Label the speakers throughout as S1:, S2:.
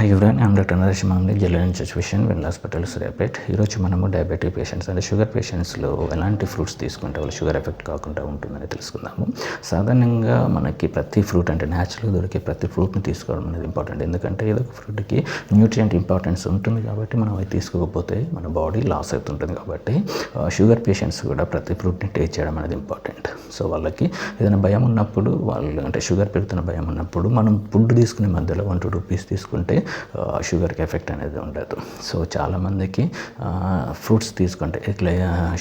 S1: Hi everyone, I'm doctor Naresh Mamli, జిల్లా situation win hospital Suryapet. ఈరోజు మనము డయాబెటిక్ పేషెంట్స్ అంటే షుగర్ పేషెంట్స్లో ఎలాంటి ఫ్రూట్స్ తీసుకుంటే వాళ్ళు షుగర్ ఎఫెక్ట్ కాకుండా ఉంటుందని తెలుసుకుందాము. సాధారణంగా మనకి ప్రతి ఫ్రూట్ అంటే న్యాచురల్గా దొరికే ప్రతి ఫ్రూట్ని తీసుకోవడం అనేది ఇంపార్టెంట్. ఎందుకంటే ఏదో ఒక ఫ్రూట్కి న్యూట్రియంట్ ఇంపార్టెన్స్ ఉంటుంది కాబట్టి మనం అవి తీసుకోకపోతే మన బాడీ లాస్ అవుతుంటుంది. కాబట్టి షుగర్ పేషెంట్స్ కూడా ప్రతి ఫ్రూట్ని టేస్ట్ చేయడం అనేది ఇంపార్టెంట్. సో వాళ్ళకి ఏదైనా భయం ఉన్నప్పుడు, వాళ్ళు అంటే షుగర్ పెరుగుతున్న భయం ఉన్నప్పుడు మనం ఫుడ్ తీసుకునే మధ్యలో 1-2 రూపీస్ తీసుకుంటే షుగర్కి ఎఫెక్ట్ అనేది ఉండదు. సో చాలామందికి ఫ్రూట్స్ తీసుకుంటే ఇట్లా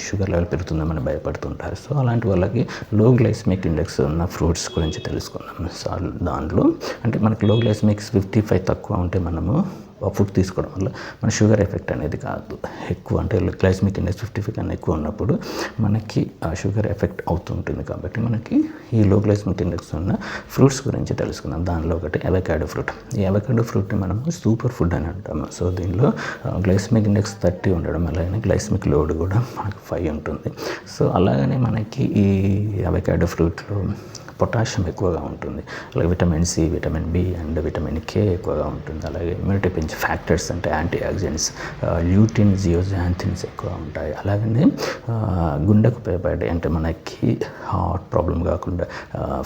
S1: షుగర్ లెవెల్ పెరుగుతుందని భయపడుతుంటారు. సో అలాంటి వాళ్ళకి లో గ్లైసెమిక్ ఇండెక్స్ ఉన్న ఫ్రూట్స్ గురించి తెలుసుకుందాం. సో దాంట్లో అంటే మనకి లో గ్లైసెమిక్ 55 తక్కువ ఉంటే మనము ఫుడ్ తీసుకోవడం వల్ల మన షుగర్ ఎఫెక్ట్ అనేది కాదు. ఎక్కువ అంటే గ్లైసెమిక్ ఇండెక్స్ 55 కన్నా ఎక్కువ ఉన్నప్పుడు మనకి షుగర్ ఎఫెక్ట్ అవుతుంటుంది. కాబట్టి మనకి ఈ లో గ్లైసెమిక్ ఇండెక్స్ ఉన్న ఫ్రూట్స్ గురించి తెలుసుకుందాం. దానిలో ఒకటి అవకాడో ఫ్రూట్. ఈ అవకాడో ఫ్రూట్ని మనము సూపర్ ఫుడ్ అని అంటాము. సో దీనిలో గ్లైసెమిక్ ఇండెక్స్ 30 ఉండడం, అలాగే గ్లైసెమిక్ లోడ్ కూడా మనకి 5 ఉంటుంది. సో అలాగనే మనకి ఈ అవకాడో ఫ్రూట్లో పొటాషియం ఎక్కువగా ఉంటుంది, అలాగే vitamin C, vitamin B and vitamin K ఎక్కువగా ఉంటుంది. అలాగే ఇమ్యూనిటీ పెంచే ఫ్యాక్టర్స్ అంటే యాంటీ ఆక్సిడెంట్స్, ల్యూటిన్, జియోజాంథిన్స్ ఎక్కువ ఉంటాయి. అలాగనే గుండెకు ఉపయోగపడే అంటే మనకి హార్ట్ ప్రాబ్లం కాకుండా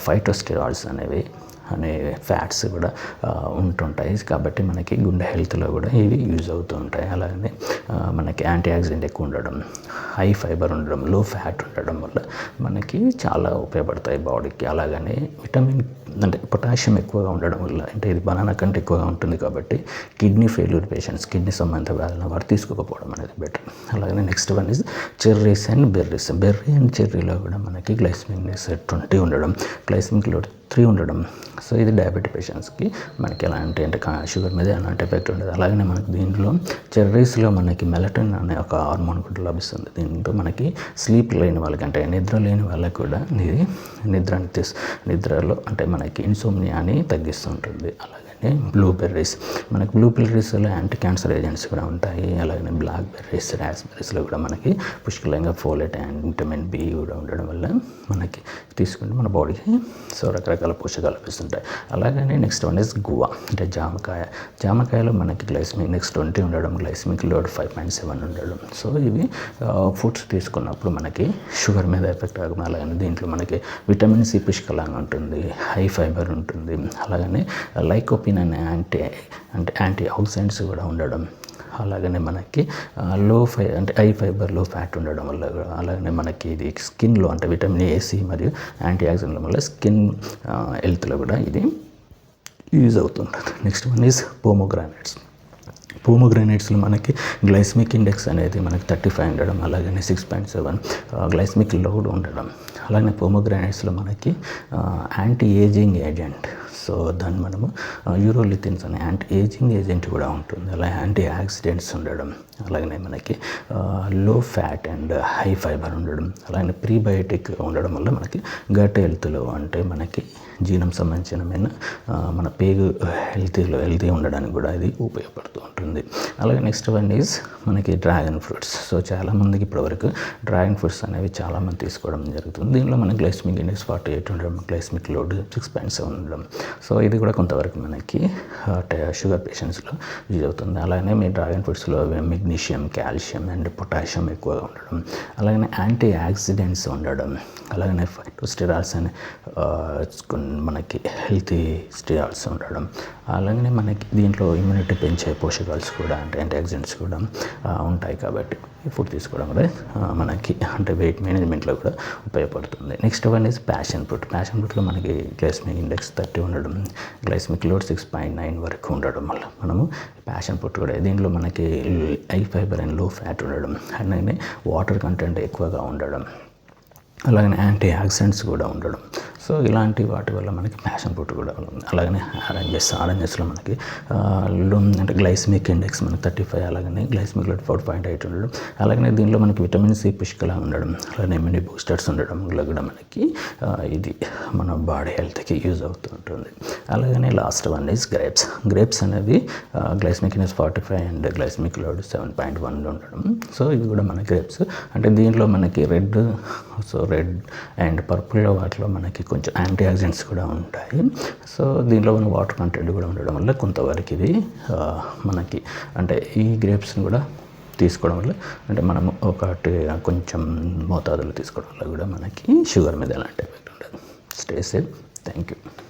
S1: ఫైటోస్టెరాయిడ్స్ అనే ఫ్యాట్స్ కూడా ఉంటుంటాయి. కాబట్టి మనకి గుండె హెల్త్లో కూడా ఇవి యూజ్ అవుతూ ఉంటాయి. అలాగనే మనకి యాంటీ ఆక్సిడెంట్ ఎక్కువ ఉండడం, హై ఫైబర్ ఉండడం, లో ఫ్యాట్ ఉండడం వల్ల మనకి చాలా ఉపయోగపడతాయి బాడీకి. అలాగనే విటమిన్ అంటే పొటాషియం ఎక్కువగా ఉండడం వల్ల, అంటే ఇది బనానా కంటే ఎక్కువగా ఉంటుంది కాబట్టి కిడ్నీ ఫెయిల్యూర్ పేషెంట్స్, కిడ్నీ సంబంధిత వ్యాధులను వారు తీసుకోకపోవడం అనేది బెటర్. అలాగే next one is cherries and berries. Berry and చెర్రీలో కూడా మనకి గ్లైసెమిక్ ఇండెక్స్ 20 ఉండడం, గ్లైసెమిక్ లోడ్ 3 ఉండడం. సో ఇది డయాబెటిక్ పేషెంట్స్కి మనకి ఎలాంటి అంటే షుగర్ మీద ఎలాంటి ఎఫెక్ట్ ఉండదు. అలాగనే మనకి దీంట్లో చెర్రీస్లో మనకి మెలటోనిన్ అనే ఒక హార్మోన్ కూడా లభిస్తుంది. దీంతో మనకి స్లీప్ లేని వాళ్ళకి అంటే నిద్ర లేని వాళ్ళకి కూడా ఇది నిద్రలో అంటే మనకి ఇన్సోమ్నియాని తగ్గిస్తుంటుంది. అలాగే బ్లూబెర్రీస్, మనకి బ్లూబెర్రీస్లో యాంటీ క్యాన్సర్ ఏజెంట్స్ కూడా ఉంటాయి. అలాగే బ్లాక్ బెర్రీస్, రాస్బెర్రీస్లో కూడా మనకి పుష్కలంగా ఫోలేట్ అండ్ విటమిన్ బి కూడా ఉండడం వల్ల మనకి తీసుకుంటే మన బాడీకి సో రకరకాల పోషకాలు లభిస్తుంటాయి. అలాగనే నెక్స్ట్ వన్ ఇస్ గువా అంటే జామకాయ. జామకాయలో మనకి గ్లైసెమిక్ ఇండెక్స్ 20 ఉండడం, గ్లైసెమిక్ లోడ్ 5.7 ఉండడం. సో ఇవి ఫుడ్స్ తీసుకున్నప్పుడు మనకి షుగర్ మీద ఎఫెక్ట్ కాకుండా, అలాగనే దీంట్లో మనకి విటమిన్ సి పుష్కలంగా ఉంటుంది, హై ఫైబర్ ఉంటుంది. అలాగనే లైకోపిన్ అనే యాంటీ ఆక్సిడెంట్స్ కూడా ఉండడం, అలాగనే మనకి హై ఫైబర్ లో ఫ్యాట్ ఉండడం వల్ల, అలాగనే మనకి ఇది స్కిన్లో అంటే విటమిన్ ఏ, సి మరియు యాంటీ ఆక్సిడెంట్ల వల్ల స్కిన్ హెల్త్లో కూడా ఇది యూజ్ అవుతుంటుంది. Next one is pomegranates. పోమోగ్రానైట్స్లో మనకి గ్లైసెమిక్ ఇండెక్స్ అనేది మనకి 35 ఉండడం, అలాగనే 6.7 గ్లైసెమిక్ లోడ్ ఉండడం. అలాగే పోమోగ్రానైట్స్లో మనకి యాంటీ ఏజింగ్ ఏజెంట్, సో దాన్ని మనము యూరోలిథిన్స్ అనే యాంటీ ఏజింగ్ ఏజెంట్ కూడా ఉంటుంది. అలాగే యాంటీ ఆక్సిడెంట్స్ ఉండడం, అలాగనే మనకి లో ఫ్యాట్ అండ్ హై ఫైబర్ ఉండడం, అలాగే ప్రీబయోటిక్ ఉండడం వల్ల మనకి గట్ హెల్త్లో అంటే మనకి జీర్ణం సంబంధించిన మన పేగు హెల్తీ ఉండడానికి కూడా ఇది ఉపయోగపడుతూ ఉంటుంది. అలాగే నెక్స్ట్ వన్ ఈజ్ మనకి డ్రాగన్ ఫ్రూట్స్. సో చాలామందికి ఇప్పటివరకు డ్రాగన్ ఫ్రూట్స్ అనేవి చాలామంది తీసుకోవడం జరుగుతుంది. దీనిలో మన గ్లైసెమిక్ ఇండెక్స్ 48 ఉండడం, గ్లైసెమిక్ లోడ్ 6.7 ఉండడం. సో ఇది కూడా కొంతవరకు మనకి షుగర్ పేషెంట్స్లో యూజ్ అవుతుంది. అలాగే మీ డ్రాగన్ ఫ్రూట్స్లో మెగ్నీషియం, కాల్షియం అండ్ పొటాషియం ఎక్కువగా ఉండడం, అలాగే యాంటీ ఆక్సిడెంట్స్ ఉండడం, అలాగే ఫైటోస్టెరాయిడ్స్ అనే మనకి హెల్తీ స్టెరాయిడ్స్ ఉండడం, అలాగే మనకి దీంట్లో ఇమ్యూనిటీ పెంచే పోషకాలు కూడా అంటే యాంటీ ఆక్సిడెంట్స్ కూడా ఉంటాయి. కాబట్టి ఈ ఫుడ్ తీసుకోవడం కూడా మనకి అంటే వెయిట్ మేనేజ్మెంట్లో కూడా ఉపయోగపడుతుంది. Next one is passion fruit. Passion ఫ్రూట్లో మనకి గ్లైసెమిక్ ఇండెక్స్ 30 ఉండడం, గ్లైసెమిక్ లోడ్ 6.9 వరకు ఉండడం వల్ల మనము ప్యాషన్ ఫ్రూట్ కూడా దీంట్లో మనకి హై ఫైబర్ అండ్ లో ఫ్యాట్ ఉండడం, అలాగే వాటర్ కంటెంట్ ఎక్కువగా ఉండడం, అలాగే యాంటీ ఆక్సిడెంట్స్ కూడా ఉండడం. సో ఇలాంటి వాటి వల్ల మనకి ప్యాషన్ ఫ్రూట్ కూడా ఉంది. అలాగే ఆరెంజెస్లో మనకి అంటే గ్లైసెమిక్ ఇండెక్స్ మనకి 35, అలాగే గ్లైసెమిక్ లోడ్ 4.8 ఉండడం, అలాగే దీనిలో మనకి విటమిన్ సి పుష్కలంగా ఉండడం, అలాగే ఇమ్యూనిటీ బూస్టర్స్ ఉండడం వల్ల కూడా మనకి ఇది మన బాడీ హెల్త్కి యూజ్ అవుతూ ఉంటుంది. అలాగే last one is grapes. Grapes అనేవి glycemic index 45 and glycemic load 7.1 ఉండడం. సో ఇవి కూడా మన గ్రేప్స్ అంటే దీంట్లో మనకి రెడ్ అండ్ పర్పుల్ వాటిలో మనకి కొంచెం కొంచెం యాంటీ ఆక్సిడెంట్స్ కూడా ఉంటాయి. సో దీనిలో ఉన్న వాటర్ కంటెంట్ కూడా ఉండడం వల్ల కొంతవరకు ఇది మనకి అంటే ఈ గ్రేప్స్ని కూడా తీసుకోవడం వల్ల అంటే మనము ఒకటి కొంచెం మోతాదులో తీసుకోవడం వల్ల కూడా మనకి షుగర్ మీద ఎలాంటి ఎఫెక్ట్ ఉండదు. Stay safe. Thank you.